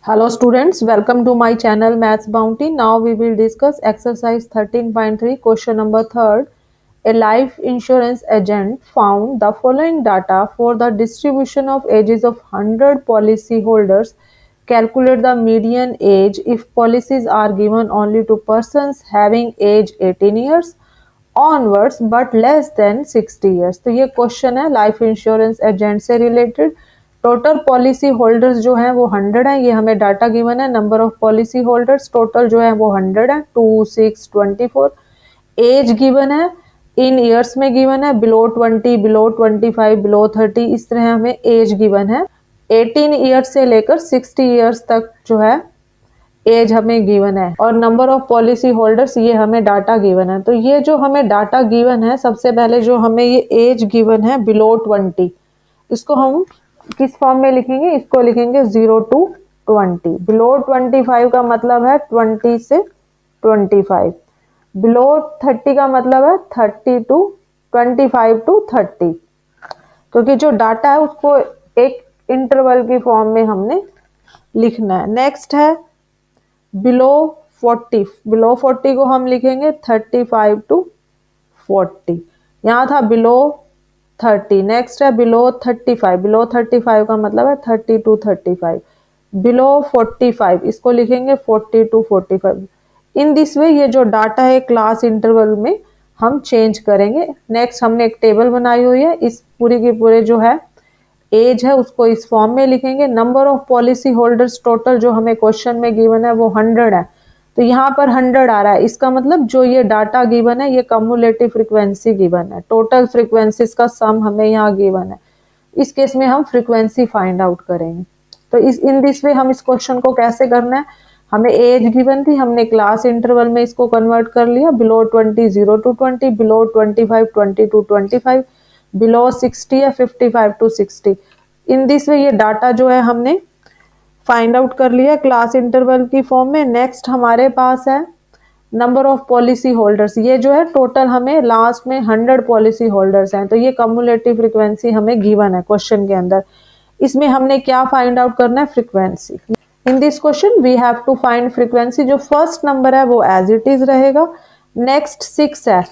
Hello students, welcome to my channel Maths Bounty. Now we will discuss exercise 13.3 question number 3rd. A life insurance agent found the following data for the distribution of ages of 100 policy holders. Calculate the median age if policies are given only to persons having age 18 years onwards but less than 60 years. तो ये question है life insurance agent से related. Total policy holders जो हैं वो 100 हैं, ये हमें डाटा गिवन है। Number of policy holders total जो है वो 100 है, 2, 6, 24। एज गिवन है, इन ईयर्स में गिवन है, बिलो 20, बिलो 25, बिलो 30, इस तरह हमें एज गिवन है। 18 ईयर्स से लेकर 60 ईयर्स तक जो है एज हमें गिवन है, और नंबर ऑफ पॉलिसी होल्डर्स ये हमें डाटा गिवन है। तो ये जो हमें डाटा गिवन है, सबसे पहले जो हमें ये एज गिवन है बिलो 20, इसको हम किस फॉर्म में लिखेंगे? इसको लिखेंगे 0 to 20। बिलो 25 का मतलब है 20 से 25। बिलो 30 का मतलब है 30 to 25 to 30, क्योंकि जो डाटा है उसको एक इंटरवल की फॉर्म में हमने लिखना है। नेक्स्ट है बिलो 40। बिलो 40 को हम लिखेंगे 35 to 40। यहाँ था बिलो 30। नेक्स्ट है बिलो 35। बिलो 35 का मतलब है 30 to 35। बिलो 45 इसको लिखेंगे 40 to 45। इन दिस वे ये जो डाटा है क्लास इंटरवल में हम चेंज करेंगे। नेक्स्ट हमने एक टेबल बनाई हुई है, इस पूरी की पूरे जो है एज है उसको इस फॉर्म में लिखेंगे। Number of policy holders total जो हमें क्वेश्चन में गिवन है वो 100 है, तो यहाँ पर 100 आ रहा है। इसका मतलब जो ये डाटा गिवन है ये कम्युलेटिव फ्रीक्वेंसी गिवन है, टोटल फ्रीक्वेंसीज का सम हमें यहाँ गिवन है। इस केस में हम फ्रीक्वेंसी फाइंड आउट करेंगे। तो इन दिस वे हम इस क्वेश्चन को कैसे करना है, हमें एज गिवन थी, हमने क्लास इंटरवल में इसको कन्वर्ट कर लिया। Below 20 0 to 20, below 25 20 to 25, below 60 या 55 to 60। इन दिस वे ये डाटा जो है हमने फाइंड आउट कर लिया क्लास इंटरवल की फॉर्म में। नेक्स्ट हमारे पास है नंबर ऑफ पॉलिसी होल्डर्स। ये जो है टोटल हमें लास्ट में 100 पॉलिसी होल्डर्स हैं, तो ये कम्युलेटिव फ्रीक्वेंसी हमें गिवन है क्वेश्चन के अंदर। इसमें हमने क्या फाइंड आउट करना है? Frequency. In this question we have to find frequency. जो फर्स्ट नंबर है वो एज इट इज रहेगा। नेक्स्ट 6 है,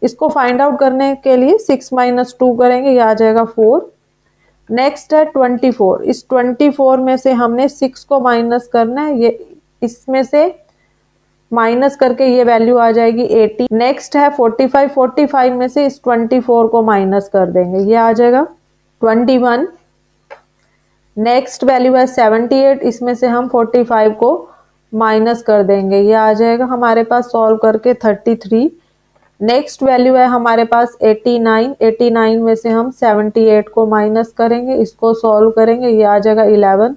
इसको फाइंड आउट करने के लिए 6 - 2 करेंगे, ये आ जाएगा 4। नेक्स्ट है 24। इस 24 में से हमने 6 को माइनस करना है, ये इसमें से माइनस करके ये वैल्यू आ जाएगी 80। नेक्स्ट है 45। 45 में से इस 24 को माइनस कर देंगे, ये आ जाएगा 21। नेक्स्ट वैल्यू है 78। इसमें से हम 45 को माइनस कर देंगे, ये आ जाएगा हमारे पास सॉल्व करके 33। नेक्स्ट वैल्यू है हमारे पास 89। 89 में से हम 78 को माइनस करेंगे, इसको सॉल्व करेंगे, ये आ जाएगा 11।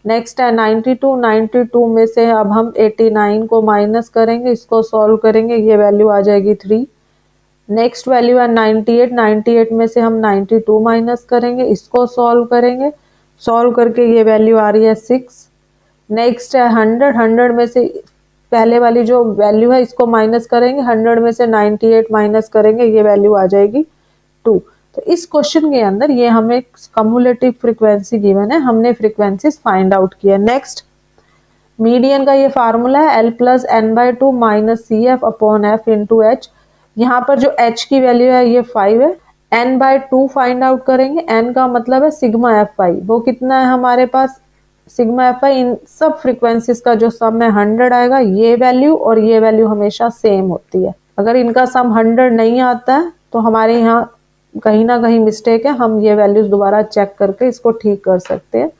नेक्स्ट है 92। 92 में से अब हम 89 को माइनस करेंगे, इसको सॉल्व करेंगे, ये वैल्यू आ जाएगी 3। नेक्स्ट वैल्यू है 98। 98 में से हम 92 माइनस करेंगे, इसको सॉल्व करेंगे, सॉल्व करके ये वैल्यू आ रही है 6। नेक्स्ट है 100। 100 में से पहले वाली जो वैल्यू है इसको माइनस करेंगे, 100 में से 98 माइनस करेंगे, ये वैल्यू आ जाएगी 2। तो इस क्वेश्चन के अंदर ये हमें कम्युलेटिव फ्रीक्वेंसी गिवन है, हमने फ्रीक्वेंसीज फाइंड आउट किया। नेक्स्ट मीडियन का ये फार्मूला है L + n/2 - CF / F × H। यहाँ पर जो H की वैल्यू है ये 5 है। n/2 फाइंड आउट करेंगे, n का मतलब है सिग्मा FI, वो कितना है हमारे पास? Sigma FI। इन सब फ्रीक्वेंसीज का जो सम है 100 आएगा। ये वैल्यू और ये वैल्यू हमेशा सेम होती है। अगर इनका सम 100 नहीं आता है तो हमारे यहाँ कहीं ना कहीं मिस्टेक है, हम ये वैल्यूज दोबारा चेक करके इसको ठीक कर सकते हैं।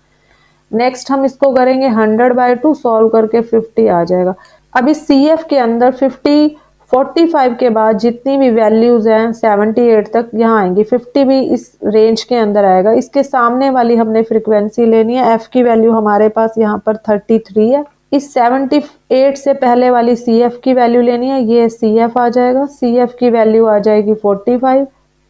नेक्स्ट हम इसको करेंगे 100/2, सॉल्व करके 50 आ जाएगा। अब इस CF के अंदर 50 45 के बाद जितनी भी वैल्यूज हैं 78 तक यहाँ आएंगी, 50 भी इस रेंज के अंदर आएगा। इसके सामने वाली हमने फ्रीक्वेंसी लेनी है। F की वैल्यू हमारे पास यहाँ पर 33 है। इस 78 से पहले वाली CF की वैल्यू लेनी है, ये CF आ जाएगा। CF की वैल्यू आ जाएगी 45।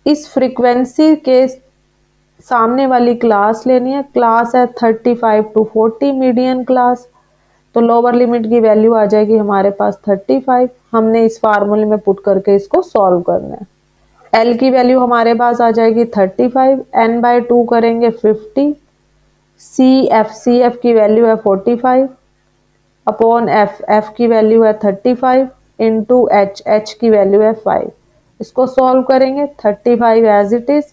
इस फ्रीक्वेंसी के सामने वाली क्लास लेनी है, क्लास है 35 to 40 मीडियन क्लास, तो लोअर लिमिट की वैल्यू आ जाएगी हमारे पास 35। हमने इस फार्मूले में पुट करके इसको सॉल्व करना है। L की वैल्यू हमारे पास आ जाएगी 35, n/2 करेंगे 50। सी एफ की वैल्यू है 45 अपॉन एफ की वैल्यू है 35 इंटू एच की वैल्यू है 5। इसको सॉल्व करेंगे 35 एज इट इज,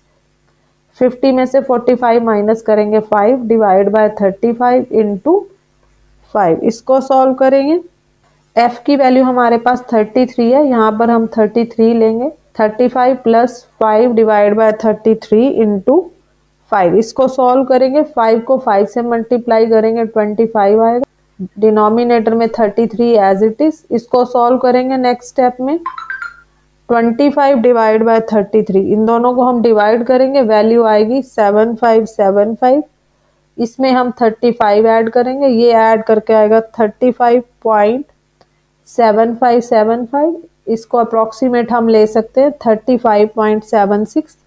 50 में से 45 माइनस करेंगे 5 डिवाइड बाय 35 इंटू 5। इसको सॉल्व करेंगे, एफ की वैल्यू हमारे पास 33 है, यहाँ पर हम 33 लेंगे, 35 प्लस 5 डिवाइड बाय 33 इंटू 5। इसको सॉल्व करेंगे, 5 को 5 से मल्टीप्लाई करेंगे 25 आएगा, डिनोमिनेटर में 33 एज इट इज। इसको सॉल्व करेंगे नेक्स्ट स्टेप में, 25 डिवाइड बाय 33, इन दोनों को हम डिवाइड करेंगे, वैल्यू आएगी 7575। इसमें हम 35 ऐड करेंगे, ये ऐड करके आएगा 35.7575। इसको अप्रोक्सीमेट हम ले सकते हैं 35.76।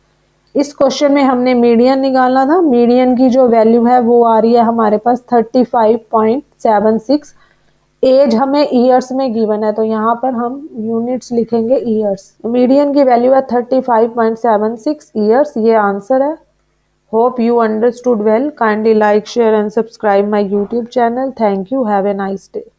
इस क्वेश्चन में हमने मीडियन निकालना था, मीडियन की जो वैल्यू है वो आ रही है हमारे पास 35.76। एज हमें ईयर्स में गिवन है, तो यहाँ पर हम यूनिट्स लिखेंगे ईयर्स। मीडियन की वैल्यू है 35.76 ईयर्स, ये आंसर है। Hope you understood well. Kindly like, share and subscribe my YouTube channel. Thank you. Have a nice day.